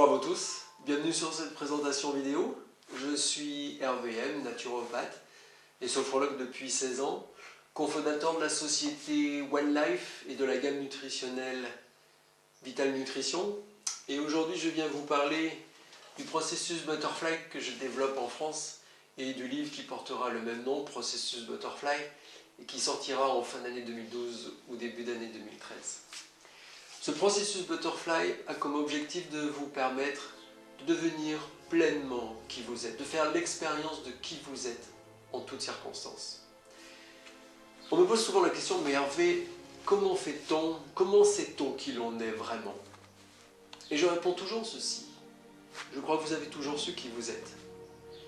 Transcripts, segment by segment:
Bonjour à vous tous, bienvenue sur cette présentation vidéo. Je suis Hervé M, naturopathe et sophrologue depuis 16 ans, cofondateur de la société One Life et de la gamme nutritionnelle Vital Nutrition. Et aujourd'hui je viens vous parler du processus Butterfly que je développe en France et du livre qui portera le même nom, Processus Butterfly, et qui sortira en fin d'année 2012 ou début d'année 2013. Ce processus Butterfly a comme objectif de vous permettre de devenir pleinement qui vous êtes, de faire l'expérience de qui vous êtes en toutes circonstances. On me pose souvent la question, mais Hervé, comment fait-on, comment sait-on qui l'on est vraiment? Et je réponds toujours ceci, je crois que vous avez toujours su qui vous êtes.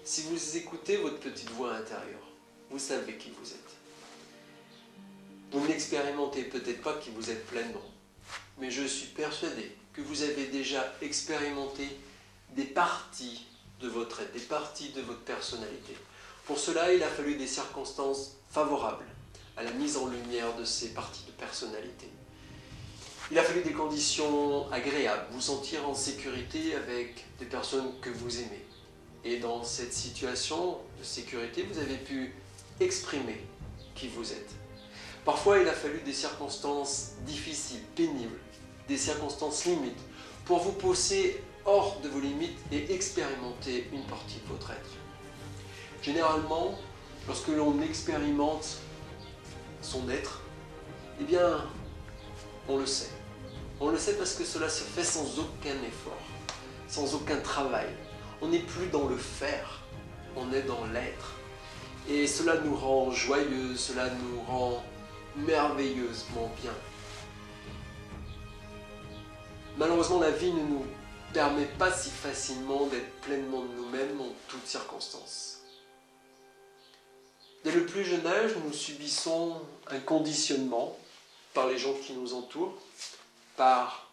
Si vous écoutez votre petite voix intérieure, vous savez qui vous êtes. Vous n'expérimentez peut-être pas qui vous êtes pleinement, mais je suis persuadé que vous avez déjà expérimenté des parties de votre être, des parties de votre personnalité. Pour cela, il a fallu des circonstances favorables à la mise en lumière de ces parties de personnalité. Il a fallu des conditions agréables, vous sentir en sécurité avec des personnes que vous aimez. Et dans cette situation de sécurité, vous avez pu exprimer qui vous êtes. Parfois, il a fallu des circonstances difficiles, pénibles, des circonstances limites, pour vous pousser hors de vos limites et expérimenter une partie de votre être. Généralement, lorsque l'on expérimente son être, eh bien, on le sait. On le sait parce que cela se fait sans aucun effort, sans aucun travail. On n'est plus dans le faire, on est dans l'être. Et cela nous rend joyeux, cela nous rend merveilleusement bien. Malheureusement, la vie ne nous permet pas si facilement d'être pleinement de nous-mêmes en toutes circonstances. Dès le plus jeune âge, nous subissons un conditionnement par les gens qui nous entourent, par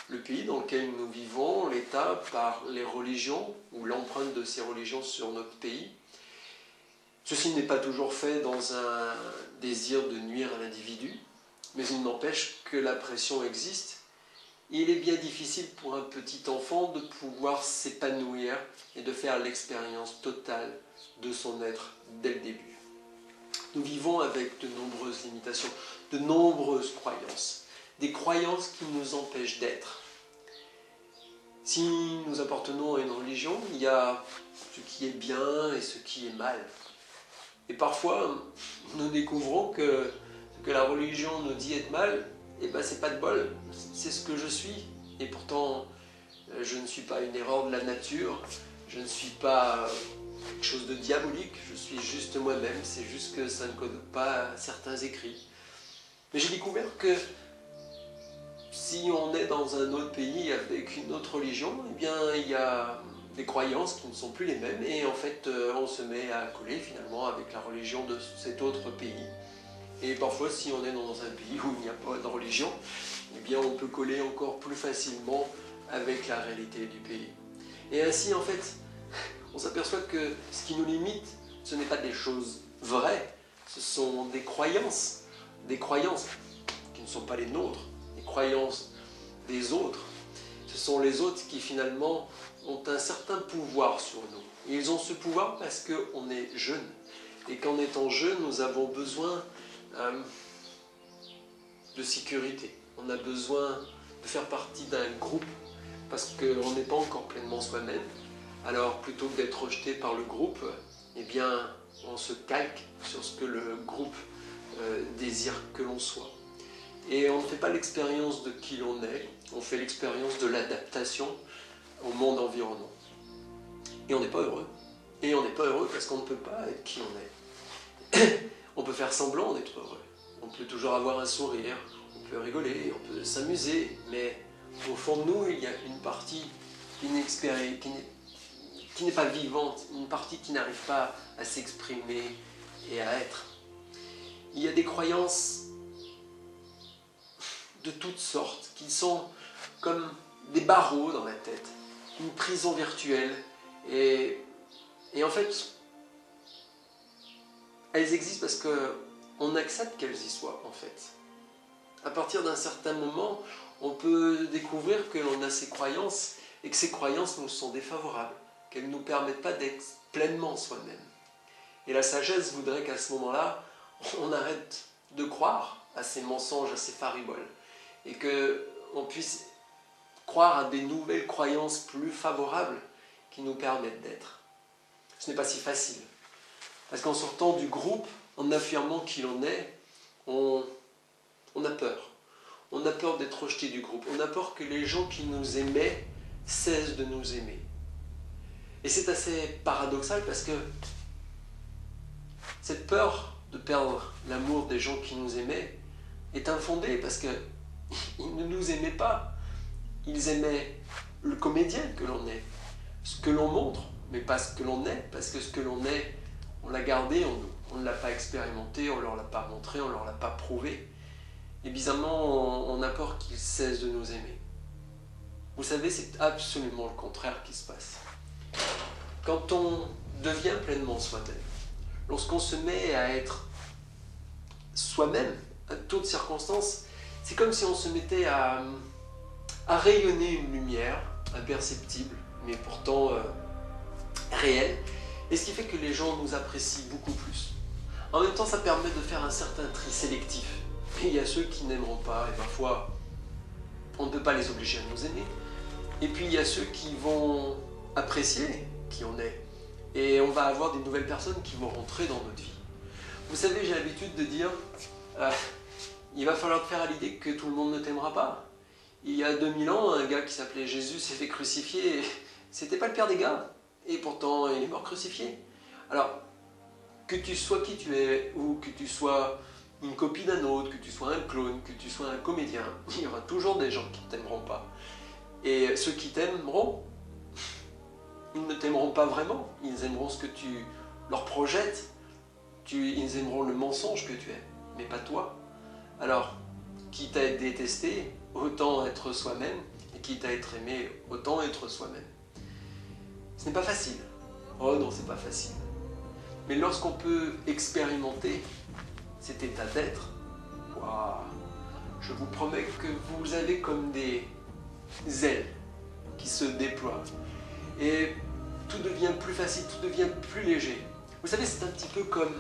le pays dans lequel nous vivons, l'État, par les religions ou l'empreinte de ces religions sur notre pays. Ceci n'est pas toujours fait dans un désir de nuire à l'individu, mais il n'empêche que la pression existe. Il est bien difficile pour un petit enfant de pouvoir s'épanouir et de faire l'expérience totale de son être dès le début. Nous vivons avec de nombreuses limitations, de nombreuses croyances, des croyances qui nous empêchent d'être. Si nous appartenons à une religion, il y a ce qui est bien et ce qui est mal. Et parfois, nous découvrons que ce que la religion nous dit être mal, eh ben, c'est pas de bol, c'est ce que je suis. Et pourtant, je ne suis pas une erreur de la nature, je ne suis pas quelque chose de diabolique, je suis juste moi-même, c'est juste que ça ne code pas certains écrits. Mais j'ai découvert que si on est dans un autre pays avec une autre religion, eh bien, il y a des croyances qui ne sont plus les mêmes et en fait on se met à coller finalement avec la religion de cet autre pays. Et parfois si on est dans un pays où il n'y a pas de religion, eh bien on peut coller encore plus facilement avec la réalité du pays. Et ainsi en fait on s'aperçoit que ce qui nous limite, ce n'est pas des choses vraies, ce sont des croyances qui ne sont pas les nôtres, des croyances des autres. Ce sont les autres qui finalement ont un certain pouvoir sur nous. Et ils ont ce pouvoir parce qu'on est jeune. Et qu'en étant jeune, nous avons besoin de sécurité. On a besoin de faire partie d'un groupe parce qu'on n'est pas encore pleinement soi-même. Alors plutôt que d'être rejeté par le groupe, eh bien on se calque sur ce que le groupe désire que l'on soit. Et on ne fait pas l'expérience de qui l'on est, on fait l'expérience de l'adaptation au monde environnant. Et on n'est pas heureux. Et on n'est pas heureux parce qu'on ne peut pas être qui on est. On peut faire semblant d'être heureux. On peut toujours avoir un sourire, on peut rigoler, on peut s'amuser, mais au fond de nous, il y a une partie inexpérimentée, qui n'est pas vivante, une partie qui n'arrive pas à s'exprimer et à être. Il y a des croyances de toutes sortes, qui sont comme des barreaux dans la tête, une prison virtuelle, et en fait, elles existent parce qu'on accepte qu'elles y soient, en fait. À partir d'un certain moment, on peut découvrir que l'on a ces croyances, et que ces croyances nous sont défavorables, qu'elles ne nous permettent pas d'être pleinement soi-même. Et la sagesse voudrait qu'à ce moment-là, on arrête de croire à ces mensonges, à ces fariboles, et qu'on puisse croire à des nouvelles croyances plus favorables qui nous permettent d'être. Ce n'est pas si facile, parce qu'en sortant du groupe, en affirmant qui l'on est, on a peur. On a peur d'être rejeté du groupe, on a peur que les gens qui nous aimaient cessent de nous aimer. Et c'est assez paradoxal parce que cette peur de perdre l'amour des gens qui nous aimaient est infondée parce qu'ils ne nous aimaient pas. Ils aimaient le comédien que l'on est, ce que l'on montre, mais pas ce que l'on est, parce que ce que l'on est, on l'a gardé en nous. On ne l'a pas expérimenté, on ne leur l'a pas montré, on ne leur l'a pas prouvé. Et bizarrement, on a peur qu'ils cessent de nous aimer. Vous savez, c'est absolument le contraire qui se passe. Quand on devient pleinement soi-même, lorsqu'on se met à être soi-même, à toutes circonstances, c'est comme si on se mettait à rayonner une lumière imperceptible, mais pourtant réelle, et ce qui fait que les gens nous apprécient beaucoup plus. En même temps, ça permet de faire un certain tri sélectif. Et il y a ceux qui n'aimeront pas, et parfois, on ne peut pas les obliger à nous aimer. Et puis, il y a ceux qui vont apprécier qui on est. Et on va avoir des nouvelles personnes qui vont rentrer dans notre vie. Vous savez, j'ai l'habitude de dire, il va falloir te faire à l'idée que tout le monde ne t'aimera pas. Il y a 2000 ans, un gars qui s'appelait Jésus s'est fait crucifier. C'était pas le pire des gars. Et pourtant, il est mort crucifié. Alors, que tu sois qui tu es, ou que tu sois une copie d'un autre, que tu sois un clone, que tu sois un comédien, il y aura toujours des gens qui ne t'aimeront pas. Et ceux qui t'aimeront, ils ne t'aimeront pas vraiment. Ils aimeront ce que tu leur projettes. Ils aimeront le mensonge que tu es, mais pas toi. Alors, quitte à être détesté, autant être soi-même, et quitte à être aimé, autant être soi-même. Ce n'est pas facile. Oh non, c'est pas facile. Mais lorsqu'on peut expérimenter cet état d'être, waouh, je vous promets que vous avez comme des ailes qui se déploient. Et tout devient plus facile, tout devient plus léger. Vous savez, c'est un petit peu comme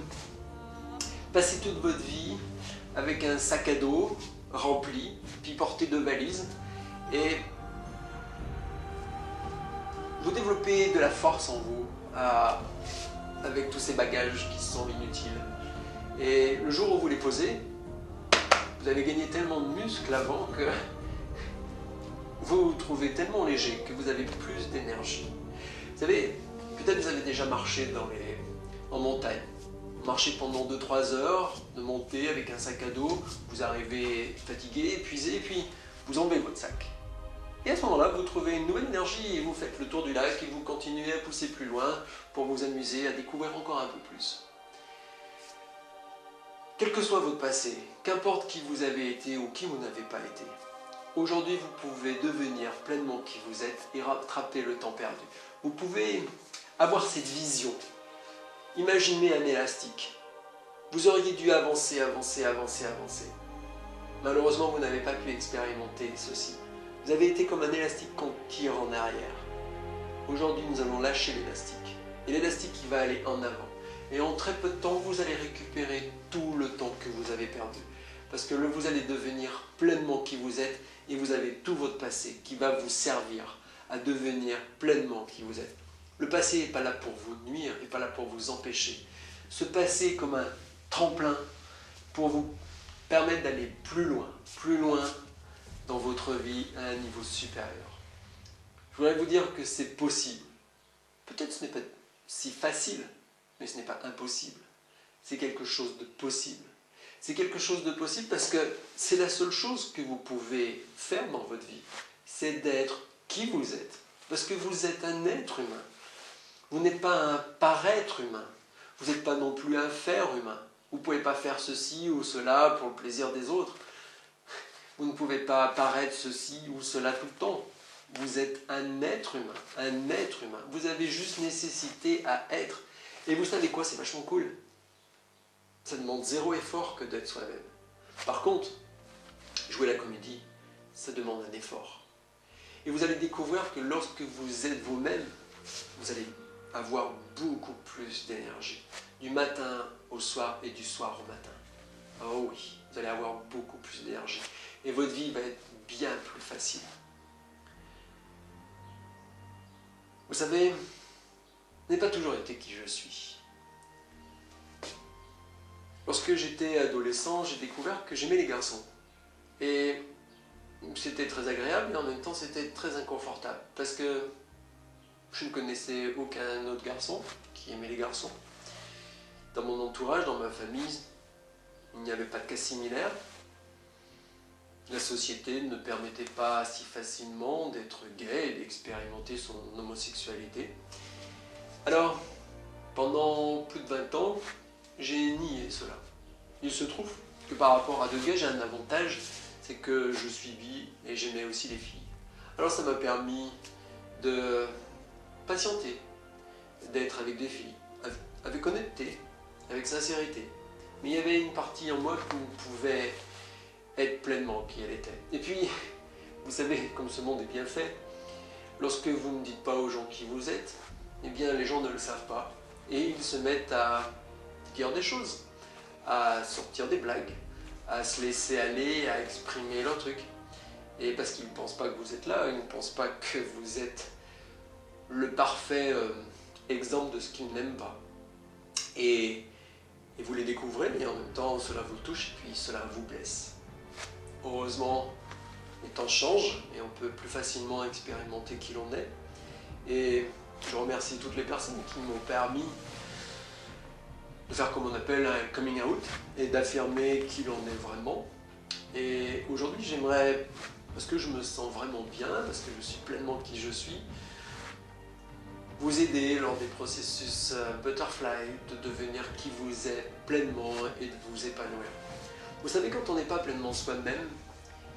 passer toute votre vie avec un sac à dos rempli, puis porter 2 valises, et vous développez de la force en vous avec tous ces bagages qui sont inutiles. Et le jour où vous les posez, vous avez gagné tellement de muscles avant que vous vous trouvez tellement léger que vous avez plus d'énergie. Vous savez, peut-être vous avez déjà marché en montagne. Marcher pendant 2-3 heures, de monter avec un sac à dos, vous arrivez fatigué, épuisé, et puis vous enlevez votre sac. Et à ce moment-là, vous trouvez une nouvelle énergie et vous faites le tour du lac et vous continuez à pousser plus loin pour vous amuser, à découvrir encore un peu plus. Quel que soit votre passé, qu'importe qui vous avez été ou qui vous n'avez pas été, aujourd'hui vous pouvez devenir pleinement qui vous êtes et rattraper le temps perdu. Vous pouvez avoir cette vision. Imaginez un élastique. Vous auriez dû avancer, avancer, avancer, avancer. Malheureusement, vous n'avez pas pu expérimenter ceci. Vous avez été comme un élastique qu'on tire en arrière. Aujourd'hui, nous allons lâcher l'élastique. Et l'élastique, il va aller en avant. Et en très peu de temps, vous allez récupérer tout le temps que vous avez perdu. Parce que vous allez devenir pleinement qui vous êtes et vous avez tout votre passé qui va vous servir à devenir pleinement qui vous êtes. Le passé n'est pas là pour vous nuire, n'est pas là pour vous empêcher. Ce passé est comme un tremplin pour vous permettre d'aller plus loin dans votre vie à un niveau supérieur. Je voudrais vous dire que c'est possible. Peut-être ce n'est pas si facile, mais ce n'est pas impossible. C'est quelque chose de possible. C'est quelque chose de possible parce que c'est la seule chose que vous pouvez faire dans votre vie. C'est d'être qui vous êtes. Parce que vous êtes un être humain. Vous n'êtes pas un paraître humain. Vous n'êtes pas non plus un faire humain. Vous ne pouvez pas faire ceci ou cela pour le plaisir des autres. Vous ne pouvez pas paraître ceci ou cela tout le temps. Vous êtes un être humain. Un être humain. Vous avez juste nécessité à être. Et vous savez quoi, c'est vachement cool. Ça demande 0 effort que d'être soi-même. Par contre, jouer la comédie, ça demande un effort. Et vous allez découvrir que lorsque vous êtes vous-même, vous allez avoir beaucoup plus d'énergie. Du matin au soir et du soir au matin. Oh oui, vous allez avoir beaucoup plus d'énergie. Et votre vie va être bien plus facile. Vous savez, je n'ai pas toujours été qui je suis. Lorsque j'étais adolescent, j'ai découvert que j'aimais les garçons. Et c'était très agréable et en même temps c'était très inconfortable. Parce que je ne connaissais aucun autre garçon qui aimait les garçons. Dans mon entourage, dans ma famille, il n'y avait pas de cas similaires. La société ne permettait pas si facilement d'être gay et d'expérimenter son homosexualité. Alors, pendant plus de 20 ans, j'ai nié cela. Il se trouve que par rapport à deux gays, j'ai un avantage, c'est que je suis bi et j'aimais aussi les filles. Alors ça m'a permis de patienter, d'être avec des filles, avec honnêteté, avec sincérité. Mais il y avait une partie en moi qui pouvait être pleinement qui elle était. Et puis, vous savez, comme ce monde est bien fait, lorsque vous ne dites pas aux gens qui vous êtes, eh bien les gens ne le savent pas. Et ils se mettent à dire des choses, à sortir des blagues, à se laisser aller, à exprimer leur truc. Et parce qu'ils ne pensent pas que vous êtes là, ils ne pensent pas que vous êtes le parfait exemple de ce qu'ils n'aiment pas. Et vous les découvrez, mais en même temps, cela vous touche et puis cela vous blesse. Heureusement, les temps changent et on peut plus facilement expérimenter qui l'on est. Et je remercie toutes les personnes qui m'ont permis de faire comme on appelle un coming out et d'affirmer qui l'on est vraiment. Et aujourd'hui, j'aimerais, parce que je me sens vraiment bien, parce que je suis pleinement qui je suis, vous aider lors des processus butterfly de devenir qui vous êtes pleinement et de vous épanouir. Vous savez, quand on n'est pas pleinement soi-même,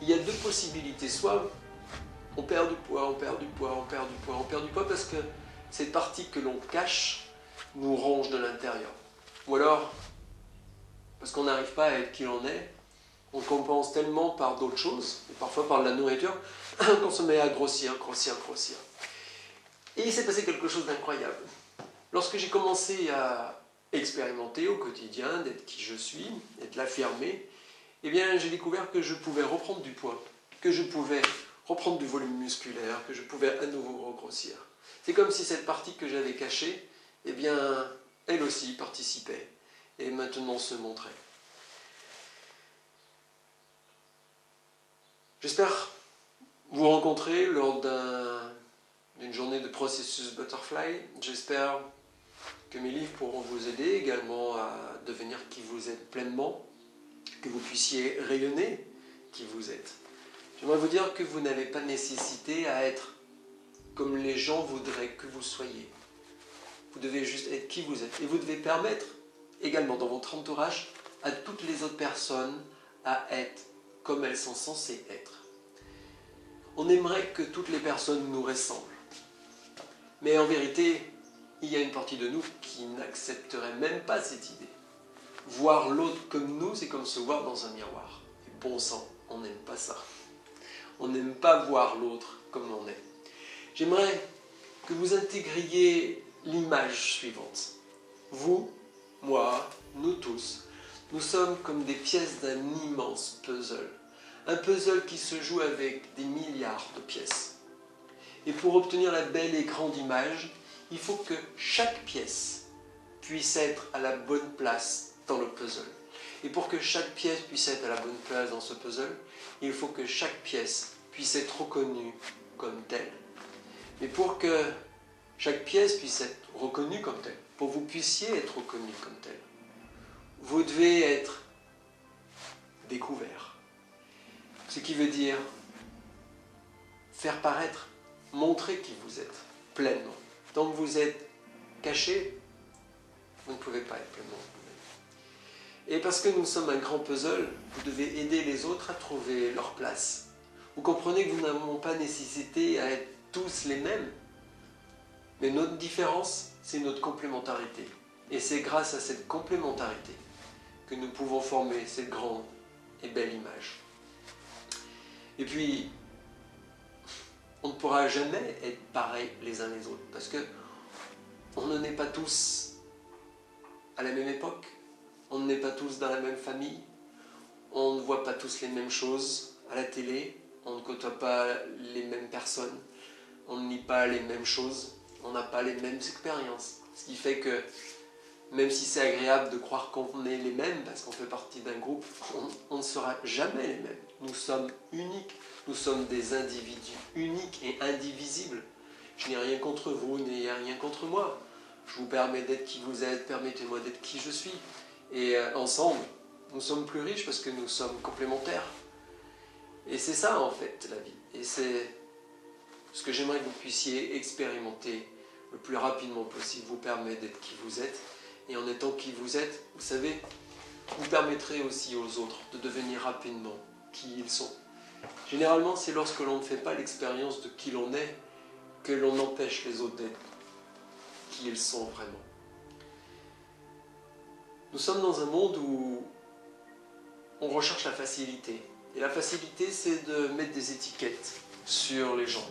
il y a deux possibilités. Soit on perd du poids, on perd du poids, on perd du poids, on perd du poids parce que cette partie que l'on cache nous ronge de l'intérieur. Ou alors, parce qu'on n'arrive pas à être qui l'on est, on compense tellement par d'autres choses, et parfois par de la nourriture, qu'on se met à grossir, grossir, grossir. Et il s'est passé quelque chose d'incroyable. Lorsque j'ai commencé à expérimenter au quotidien, d'être qui je suis, et de l'affirmer, eh bien j'ai découvert que je pouvais reprendre du poids, que je pouvais reprendre du volume musculaire, que je pouvais à nouveau regrossir. C'est comme si cette partie que j'avais cachée, eh bien, elle aussi participait et maintenant se montrait. J'espère vous rencontrer lors d'une journée de processus butterfly. J'espère que mes livres pourront vous aider également à devenir qui vous êtes pleinement, que vous puissiez rayonner qui vous êtes. J'aimerais vous dire que vous n'avez pas nécessité à être comme les gens voudraient que vous soyez. Vous devez juste être qui vous êtes. Et vous devez permettre également dans votre entourage à toutes les autres personnes à être comme elles sont censées être. On aimerait que toutes les personnes nous ressemblent. Mais en vérité, il y a une partie de nous qui n'accepterait même pas cette idée. Voir l'autre comme nous, c'est comme se voir dans un miroir. Et bon sang, on n'aime pas ça. On n'aime pas voir l'autre comme on est. J'aimerais que vous intégriez l'image suivante. Vous, moi, nous tous, nous sommes comme des pièces d'un immense puzzle. Un puzzle qui se joue avec des milliards de pièces. Et pour obtenir la belle et grande image, il faut que chaque pièce puisse être à la bonne place dans le puzzle. Et pour que chaque pièce puisse être à la bonne place dans ce puzzle, il faut que chaque pièce puisse être reconnue comme telle. Mais pour que chaque pièce puisse être reconnue comme telle, pour que vous puissiez être reconnu comme tel, vous devez être découvert. Ce qui veut dire faire paraître, montrer qui vous êtes pleinement. Tant que vous êtes caché, vous ne pouvez pas être pleinement vous-même. Et parce que nous sommes un grand puzzle, vous devez aider les autres à trouver leur place. Vous comprenez que nous n'avons pas nécessité à être tous les mêmes, mais notre différence, c'est notre complémentarité. Et c'est grâce à cette complémentarité que nous pouvons former cette grande et belle image. Et puis, on ne pourra jamais être pareils les uns les autres. Parce que on ne naît pas tous à la même époque, on ne naît pas tous dans la même famille, on ne voit pas tous les mêmes choses à la télé, on ne côtoie pas les mêmes personnes, on ne lit pas les mêmes choses, on n'a pas les mêmes expériences. Ce qui fait que même si c'est agréable de croire qu'on est les mêmes, parce qu'on fait partie d'un groupe, on ne sera jamais les mêmes. Nous sommes uniques, nous sommes des individus uniques et indivisibles. Je n'ai rien contre vous, vous n'ayez rien contre moi. Je vous permets d'être qui vous êtes, permettez-moi d'être qui je suis. Et ensemble, nous sommes plus riches parce que nous sommes complémentaires. Et c'est ça en fait la vie. Et c'est ce que j'aimerais que vous puissiez expérimenter le plus rapidement possible, vous permettre d'être qui vous êtes. Et en étant qui vous êtes, vous savez, vous permettrez aussi aux autres de devenir rapidement qui ils sont. Généralement, c'est lorsque l'on ne fait pas l'expérience de qui l'on est que l'on empêche les autres d'être qui ils sont vraiment. Nous sommes dans un monde où on recherche la facilité. Et la facilité, c'est de mettre des étiquettes sur les gens.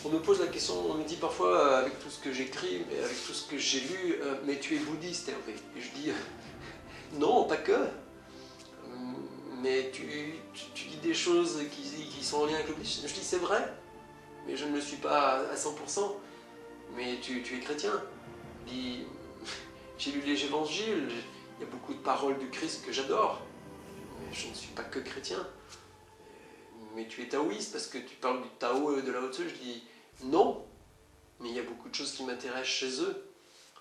On me pose la question, on me dit parfois, avec tout ce que j'écris, avec tout ce que j'ai lu, mais tu es bouddhiste, Hervé. Et je dis, non, pas que. Mais tu dis des choses qui sont en lien avec le bouddhisme. Je dis, c'est vrai, mais je ne le suis pas à 100%. Mais tu es chrétien. Je dis, j'ai lu les évangiles, il y a beaucoup de paroles du Christ que j'adore. Mais je ne suis pas que chrétien. Mais tu es taoïste parce que tu parles du Tao et de Lao Tzu. Je dis non, mais il y a beaucoup de choses qui m'intéressent chez eux.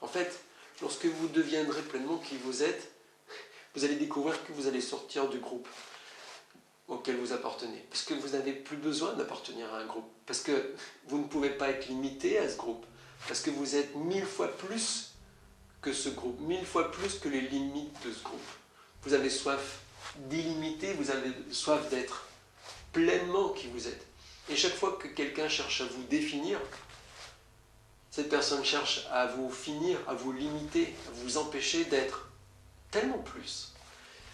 En fait, lorsque vous deviendrez pleinement qui vous êtes, vous allez découvrir que vous allez sortir du groupe auquel vous appartenez. Parce que vous n'avez plus besoin d'appartenir à un groupe. Parce que vous ne pouvez pas être limité à ce groupe. Parce que vous êtes 1000 fois plus que ce groupe, 1000 fois plus que les limites de ce groupe. Vous avez soif d'illimité, vous avez soif d'être pleinement qui vous êtes. Et chaque fois que quelqu'un cherche à vous définir, cette personne cherche à vous finir, à vous limiter, à vous empêcher d'être tellement plus.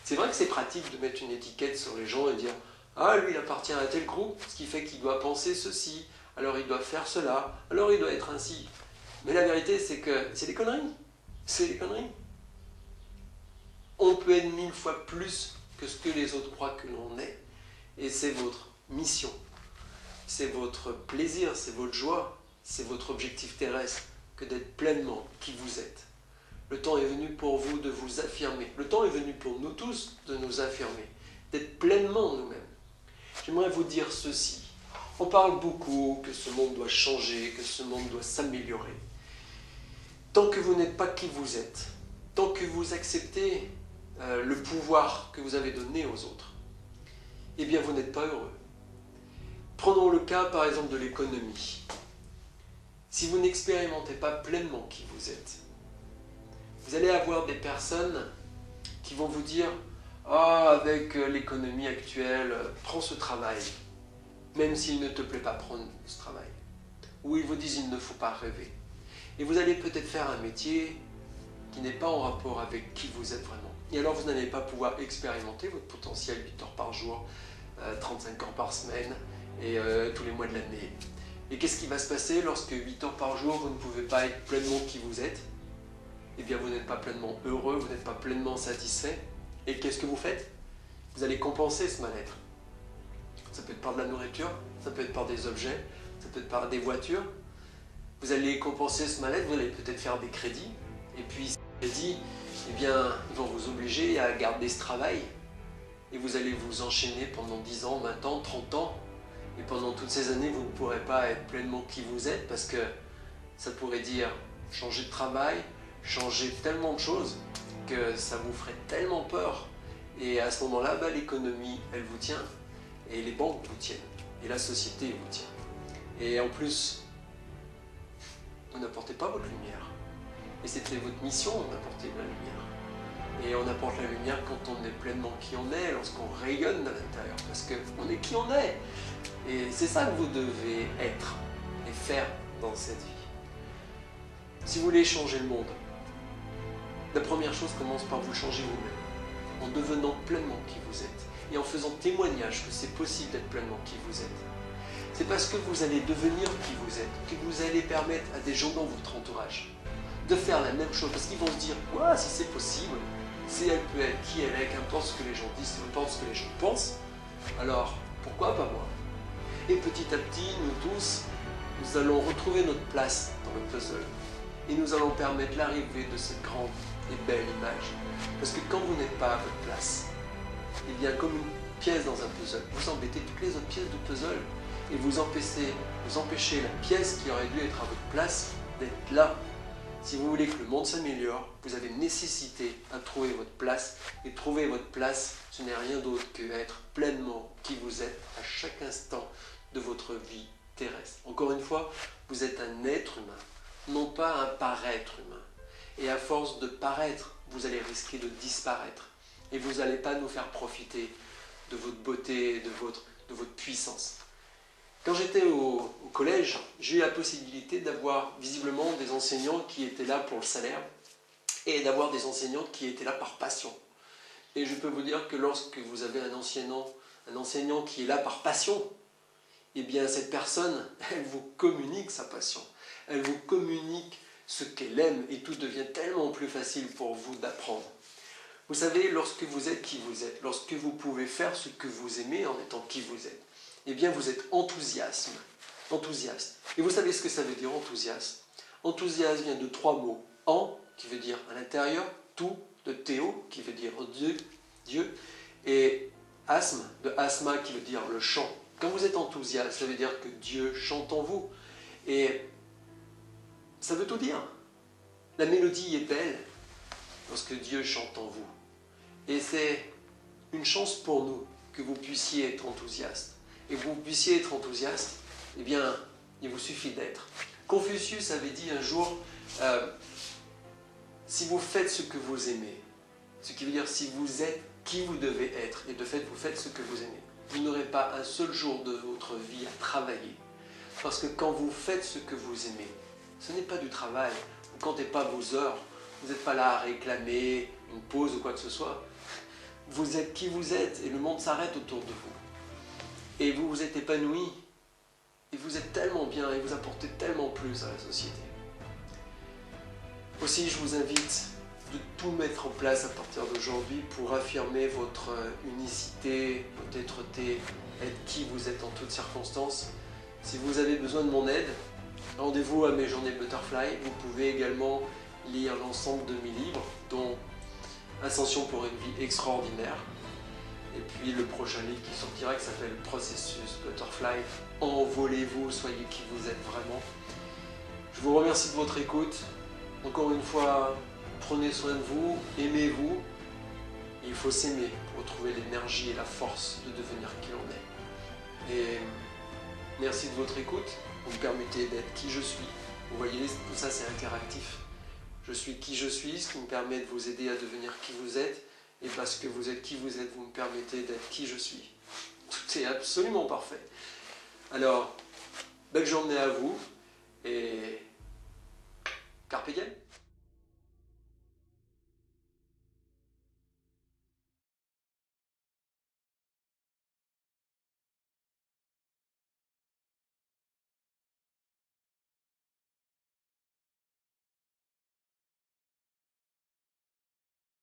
C'est vrai que c'est pratique de mettre une étiquette sur les gens et dire « Ah, lui, il appartient à tel groupe, ce qui fait qu'il doit penser ceci, alors il doit faire cela, alors il doit être ainsi. » Mais la vérité, c'est que c'est des conneries. C'est des conneries. On peut être 1000 fois plus que ce que les autres croient que l'on est. Et c'est votre mission, c'est votre plaisir, c'est votre joie, c'est votre objectif terrestre que d'être pleinement qui vous êtes. Le temps est venu pour vous de vous affirmer. Le temps est venu pour nous tous de nous affirmer, d'être pleinement nous-mêmes. J'aimerais vous dire ceci. On parle beaucoup que ce monde doit changer, que ce monde doit s'améliorer. Tant que vous n'êtes pas qui vous êtes, tant que vous acceptez le pouvoir que vous avez donné aux autres, eh bien vous n'êtes pas heureux. Prenons le cas par exemple de l'économie. Si vous n'expérimentez pas pleinement qui vous êtes, vous allez avoir des personnes qui vont vous dire « Ah, avec l'économie actuelle, prends ce travail, même s'il ne te plaît pas prendre ce travail. » Ou ils vous disent « Il ne faut pas rêver. » Et vous allez peut-être faire un métier qui n'est pas en rapport avec qui vous êtes vraiment. Et alors vous n'allez pas pouvoir expérimenter votre potentiel 8 heures par jour, 35 heures par semaine et tous les mois de l'année. Et qu'est-ce qui va se passer lorsque 8 heures par jour, vous ne pouvez pas être pleinement qui vous êtes? Eh bien vous n'êtes pas pleinement heureux, vous n'êtes pas pleinement satisfait. Et qu'est-ce que vous faites? Vous allez compenser ce mal-être. Ça peut être par de la nourriture, ça peut être par des objets, ça peut être par des voitures. Vous allez compenser ce mal-être, vous allez peut-être faire des crédits. Et puis ces crédits, eh bien, ils vont vous obliger à garder ce travail. Et vous allez vous enchaîner pendant 10 ans, 20 ans, 30 ans. Et pendant toutes ces années, vous ne pourrez pas être pleinement qui vous êtes parce que ça pourrait dire changer de travail, changer tellement de choses que ça vous ferait tellement peur. Et à ce moment-là, l'économie, elle vous tient. Et les banques vous tiennent. Et la société vous tient. Et en plus, vous n'apportez pas votre lumière. Et c'était votre mission d'apporter la lumière. Et on apporte la lumière quand on est pleinement qui on est, lorsqu'on rayonne à l'intérieur, parce qu'on est qui on est. Et c'est ça que vous devez être et faire dans cette vie. Si vous voulez changer le monde, la première chose commence par vous changer vous-même, en devenant pleinement qui vous êtes, et en faisant témoignage que c'est possible d'être pleinement qui vous êtes. C'est parce que vous allez devenir qui vous êtes, que vous allez permettre à des gens dans votre entourage de faire la même chose. Parce qu'ils vont se dire, ouais, si c'est possible, si elle peut être qui elle est, qu'importe ce que les gens disent, qu'importe ce que les gens pensent, alors pourquoi pas moi? Et petit à petit, nous tous, nous allons retrouver notre place dans le puzzle. Et nous allons permettre l'arrivée de cette grande et belle image. Parce que quand vous n'êtes pas à votre place, il vient comme une pièce dans un puzzle. Vous embêtez toutes les autres pièces du puzzle et vous empêchez la pièce qui aurait dû être à votre place d'être là. Si vous voulez que le monde s'améliore, vous avez nécessité à trouver votre place. Et trouver votre place, ce n'est rien d'autre que être pleinement qui vous êtes à chaque instant de votre vie terrestre. Encore une fois, vous êtes un être humain, non pas un paraître humain. Et à force de paraître, vous allez risquer de disparaître. Et vous n'allez pas nous faire profiter de votre beauté, de votre puissance. Quand j'étais au collège, j'ai eu la possibilité d'avoir visiblement des enseignants qui étaient là pour le salaire et d'avoir des enseignantes qui étaient là par passion. Et je peux vous dire que lorsque vous avez un enseignant qui est là par passion, eh bien cette personne, elle vous communique sa passion. Elle vous communique ce qu'elle aime et tout devient tellement plus facile pour vous d'apprendre. Vous savez, lorsque vous êtes qui vous êtes, lorsque vous pouvez faire ce que vous aimez en étant qui vous êtes, eh bien vous êtes enthousiaste. Et vous savez ce que ça veut dire enthousiaste? Enthousiaste vient de 3 mots. En, qui veut dire à l'intérieur, tout, de théo, qui veut dire Dieu, et asthme, de asma, qui veut dire le chant. Quand vous êtes enthousiaste, ça veut dire que Dieu chante en vous. Et ça veut tout dire. La mélodie est belle lorsque Dieu chante en vous. Et c'est une chance pour nous que vous puissiez être enthousiaste. Et que vous puissiez être enthousiaste, eh bien, il vous suffit d'être. Confucius avait dit un jour, si vous faites ce que vous aimez, ce qui veut dire si vous êtes qui vous devez être, et de fait vous faites ce que vous aimez, vous n'aurez pas un seul jour de votre vie à travailler. Parce que quand vous faites ce que vous aimez, ce n'est pas du travail, vous ne comptez pas vos heures, vous n'êtes pas là à réclamer une pause ou quoi que ce soit. Vous êtes qui vous êtes et le monde s'arrête autour de vous. Et vous vous êtes épanoui, et vous êtes tellement bien, et vous apportez tellement plus à la société. Aussi, je vous invite de tout mettre en place à partir d'aujourd'hui pour affirmer votre unicité, votre être-té, être qui vous êtes en toutes circonstances. Si vous avez besoin de mon aide, rendez-vous à mes journées Butterfly. Vous pouvez également lire l'ensemble de mes livres, dont Ascension pour une vie extraordinaire. Et puis le prochain livre qui sortira qui s'appelle Processus Butterfly. Envolez-vous, soyez qui vous êtes vraiment. Je vous remercie de votre écoute. Encore une fois, prenez soin de vous, aimez-vous. Il faut s'aimer pour retrouver l'énergie et la force de devenir qui l'on est. Et merci de votre écoute. Vous me permettez d'être qui je suis. Vous voyez, tout ça c'est interactif. Je suis qui je suis, ce qui me permet de vous aider à devenir qui vous êtes. Et parce que vous êtes qui vous êtes, vous me permettez d'être qui je suis. Tout est absolument parfait. Alors, belle journée à vous et carpe diem.